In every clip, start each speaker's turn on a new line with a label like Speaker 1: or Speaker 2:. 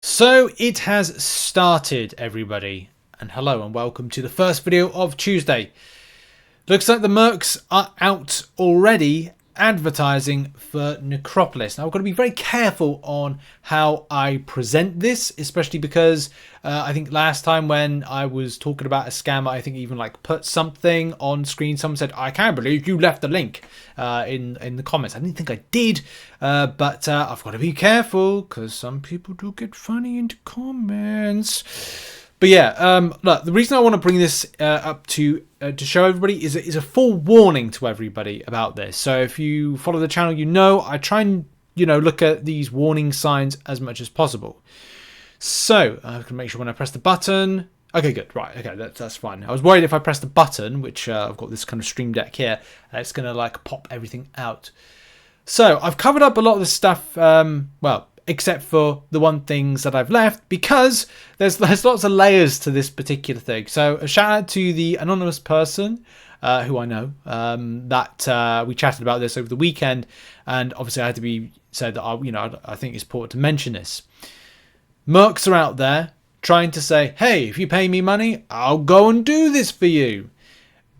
Speaker 1: So it has started, everybody, and hello and welcome to the first video of Tuesday. Looks like the Mercs are out already advertising for Necropolis. Now I've got to be very careful on how I present this, especially because I think last time when I was talking about a scammer, I think even like put something on screen. Someone said, "I can't believe you left the link in the comments." I didn't think I did, but I've got to be careful because some people do get funny into comments. But yeah, look, the reason I want to bring this up to show everybody is a full warning to everybody about this. So if you follow the channel, you know I try and look at these warning signs as much as possible. So I can make sure when I press the button. Okay, good. Right. Okay, that's fine. I was worried if I press the button, which I've got this kind of stream deck here, it's going to like pop everything out. So I've covered up a lot of the stuff. Well, except for the one things that I've left, because there's lots of layers to this particular thing. So a shout out to the anonymous person who I know that we chatted about this over the weekend, and obviously I had to be said that I think it's important to mention this. Mercs are out there trying to say, hey, if you pay me money, I'll go and do this for you.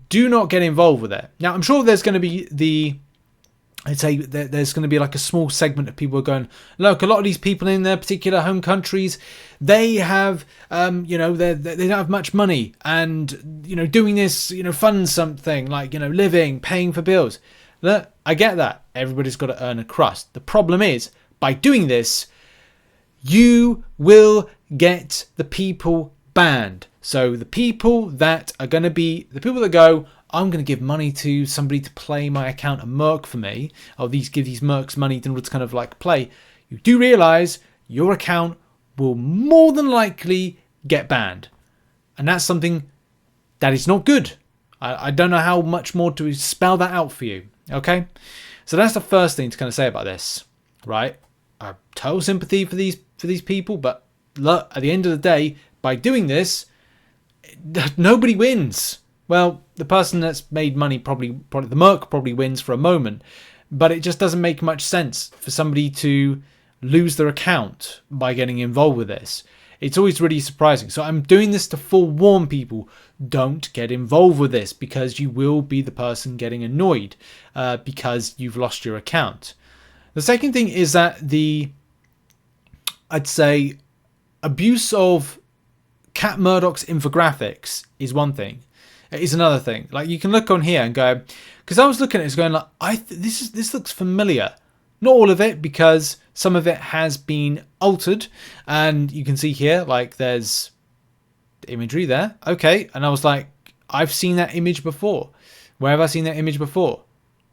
Speaker 1: Do not get involved with it. Now I'm sure there's going to be I'd say there's going to be like a small segment of people who are going, look, a lot of these people in their particular home countries, they have, they don't have much money, and doing this, funds something like living, paying for bills. Look, I get that. Everybody's got to earn a crust. The problem is, by doing this, you will get the people banned. So the people that are going to be the people that go, I'm going to give money to somebody to play my account a merc for me, or give these mercs money in order to kind of like play, you do realize your account will more than likely get banned. And that's something that is not good. I don't know how much more to spell that out for you. Okay? So that's the first thing to kind of say about this, right? I have total sympathy for these people, but look, at the end of the day, by doing this, nobody wins. Well, the person that's made money probably the merc probably wins for a moment, but it just doesn't make much sense for somebody to lose their account by getting involved with this. It's always really surprising. So I'm doing this to forewarn people, don't get involved with this, because you will be the person getting annoyed because you've lost your account. The second thing is that I'd say abuse of Cat Murdoch's infographics is one thing. Is another thing. Like, you can look on here and go, because I was looking at it going like, this looks familiar. Not all of it, because some of it has been altered, and you can see here like there's imagery there. Okay, and I was like, I've seen that image before. Where have I seen that image before?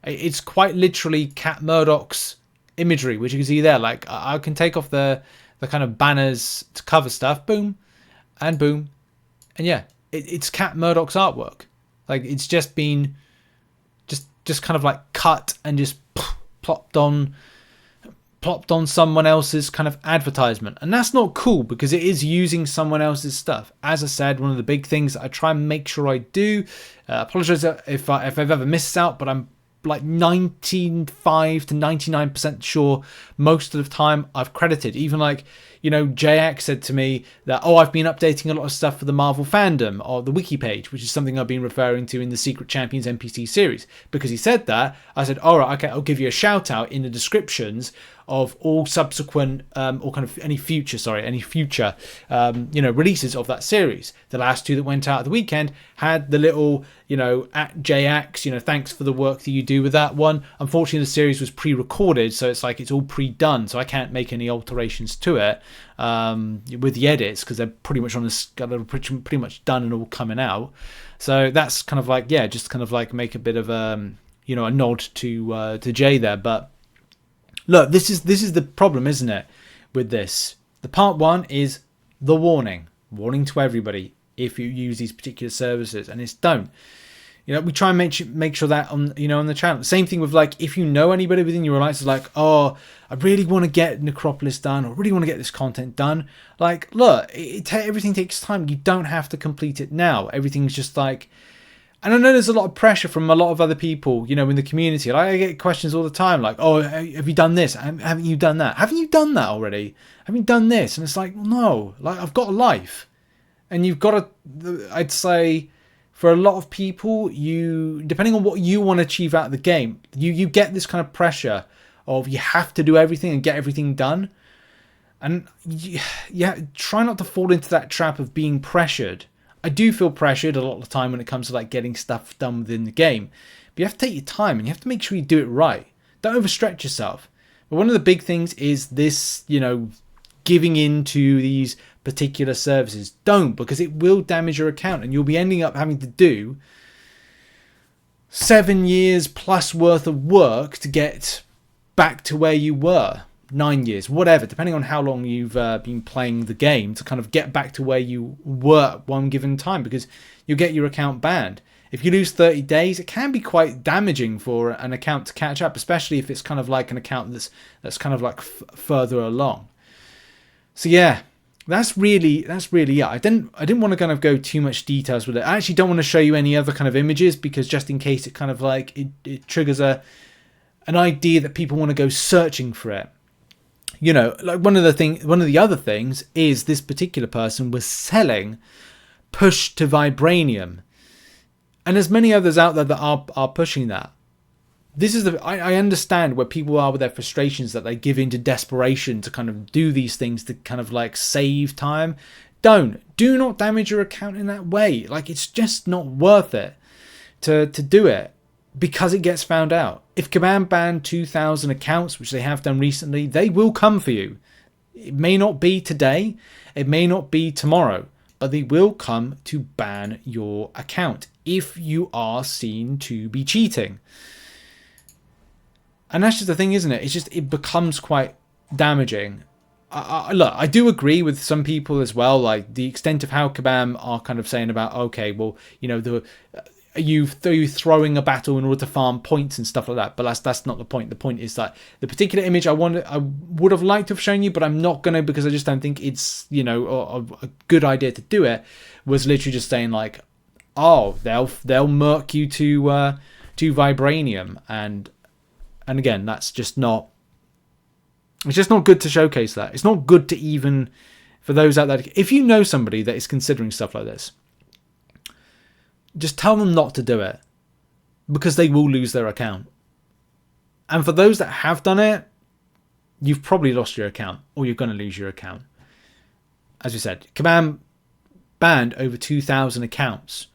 Speaker 1: It's quite literally Cat Murdoch's imagery, which you can see there. Like, I can take off the kind of banners to cover stuff, boom, and boom, and yeah. It's Cat Murdoch's artwork. Like, it's just been just kind of like cut and just plopped on someone else's kind of advertisement. And that's not cool, because it is using someone else's stuff. As I said, one of the big things that I try and make sure I do, apologize if I've ever missed out, but I'm like 95 to 99% sure most of the time I've credited. Even like, JX said to me that, I've been updating a lot of stuff for the Marvel fandom or the wiki page, which is something I've been referring to in the Secret Champions NPC series. Because he said that, I said, all right, okay, I'll give you a shout out in the descriptions of all subsequent or kind of any future releases of that series. The last two that went out at the weekend had the little at JX, thanks for the work that you do with that one. Unfortunately, the series was pre-recorded, so it's like it's all pre-done, so I can't make any alterations to it with the edits, because they're pretty much pretty much done and all coming out. So that's kind of like, just kind of like make a bit of a nod to Jay there. But look, this is the problem, isn't it, with this? The part one is the warning to everybody if you use these particular services, and it's don't. We try and make sure that on on the channel. Same thing with, like, if you know anybody within your alliance is like, I really want to get Necropolis done, or really want to get this content done. Like, look, everything takes time. You don't have to complete it now. Everything's just like, And I know there's a lot of pressure from a lot of other people, you know, in the community. Like, I get questions all the time, like, "Oh, have you done this? Haven't you done that? Haven't you done that already? Haven't you done this?" And it's like, well, no, like, I've got a life, and you've got to. I'd say, for a lot of people, you, depending on what you want to achieve out of the game, you get this kind of pressure of you have to do everything and get everything done, and yeah, try not to fall into that trap of being pressured. I do feel pressured a lot of the time when it comes to like getting stuff done within the game. But you have to take your time and you have to make sure you do it right. Don't overstretch yourself. But one of the big things is this, you know, giving in to these particular services. Don't, because it will damage your account and you'll be ending up having to do 7 years plus worth of work to get back to where you were. 9 years, whatever, depending on how long you've been playing the game, to kind of get back to where you were at one given time, because you'll get your account banned. If you lose 30 days, it can be quite damaging for an account to catch up, especially if it's kind of like an account that's kind of like further along. So yeah, that's really it. I didn't want to kind of go too much details with it. I actually don't want to show you any other kind of images, because just in case it kind of like it triggers an idea that people want to go searching for it. You know, like one of the other things is this particular person was selling push to vibranium, and there's many others out there that are pushing that. This is I understand where people are with their frustrations, that they give into desperation to kind of do these things to kind of like save time. Do not damage your account in that way. Like, it's just not worth it to do it, because it gets found out. If Kabam ban 2,000 accounts, which they have done recently, they will come for you. It may not be today, it may not be tomorrow, but they will come to ban your account if you are seen to be cheating. And that's just the thing, isn't it? It becomes quite damaging. Look, I do agree with some people as well, like the extent of how Kabam are kind of saying about, okay, well, you know, you throwing a battle in order to farm points and stuff like that, but that's not the point. The point is that the particular image I would have liked to have shown you, but I'm not gonna, because I just don't think it's, you know, a good idea to do it, was literally just saying like, oh, they'll murk you to vibranium, and again, that's just not, it's just not good to showcase that. It's not good to, even for those out there, if you know somebody that is considering stuff like this, just tell them not to do it, because they will lose their account. And for those that have done it, you've probably lost your account, or you're going to lose your account. As we said, Kabam banned over 2,000 accounts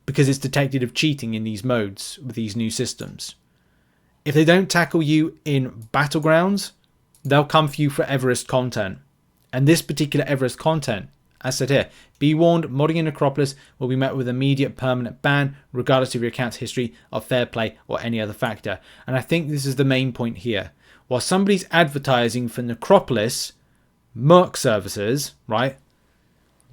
Speaker 1: because it's detected of cheating in these modes with these new systems. If they don't tackle you in Battlegrounds, they'll come for you for Everest content. And this particular Everest content, as said here, be warned, modding in Necropolis will be met with immediate permanent ban, regardless of your account's history of fair play or any other factor. And I think this is the main point here. While somebody's advertising for Necropolis Merc services, right,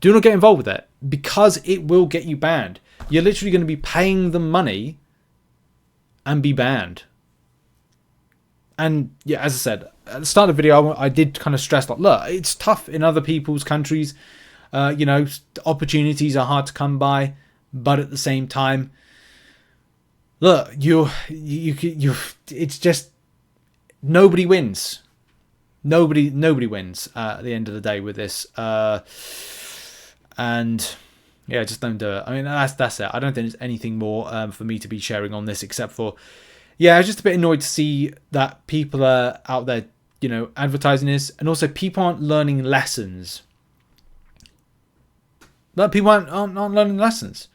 Speaker 1: do not get involved with it, because it will get you banned. You're literally going to be paying them money and be banned. And yeah, as I said at the start of the video, I did kind of stress, like, look, it's tough in other people's countries. You know, opportunities are hard to come by, but at the same time, look, you it's just, nobody wins. Nobody wins at the end of the day with this. And yeah, just don't do it. I mean, that's it. I don't think there's anything more for me to be sharing on this, except for, yeah, I was just a bit annoyed to see that people are out there, you know, advertising this, and also people aren't learning lessons. But people aren't learning lessons.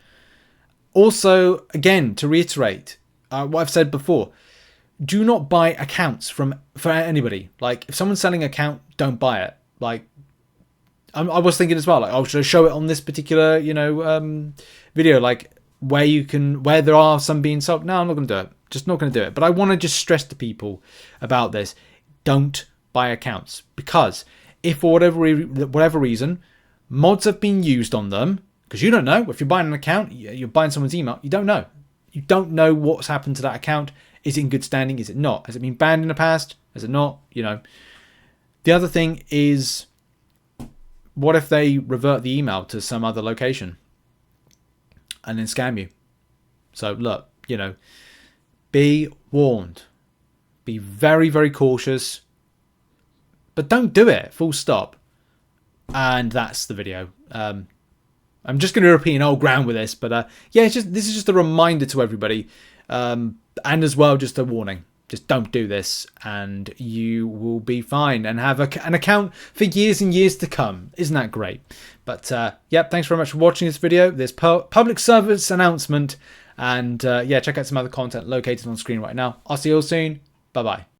Speaker 1: Also, again, to reiterate what I've said before, do not buy accounts for anybody. Like, if someone's selling an account, don't buy it. Like, I was thinking as well, like, oh, should I show it on this particular, you know, video, like where there are some being sold? No, I'm not going to do it. Just not going to do it. But I want to just stress to people about this: don't buy accounts, because if for whatever reason mods have been used on them, because you don't know, if you're buying an account, you're buying someone's email, you don't know. You don't know what's happened to that account. Is it in good standing? Is it not? Has it been banned in the past? Has it not? You know. The other thing is, what if they revert the email to some other location? and then scam you. So look, you know, be warned. Be very, very cautious. But don't do it, full stop. And that's the video. I'm just going to repeat an old ground with this, but yeah, this is just a reminder to everybody, and as well just a warning. Just don't do this, and you will be fine and have an account for years and years to come. Isn't that great? But yeah, thanks very much for watching this video. This public service announcement, and yeah, check out some other content located on screen right now. I'll see you all soon. Bye bye.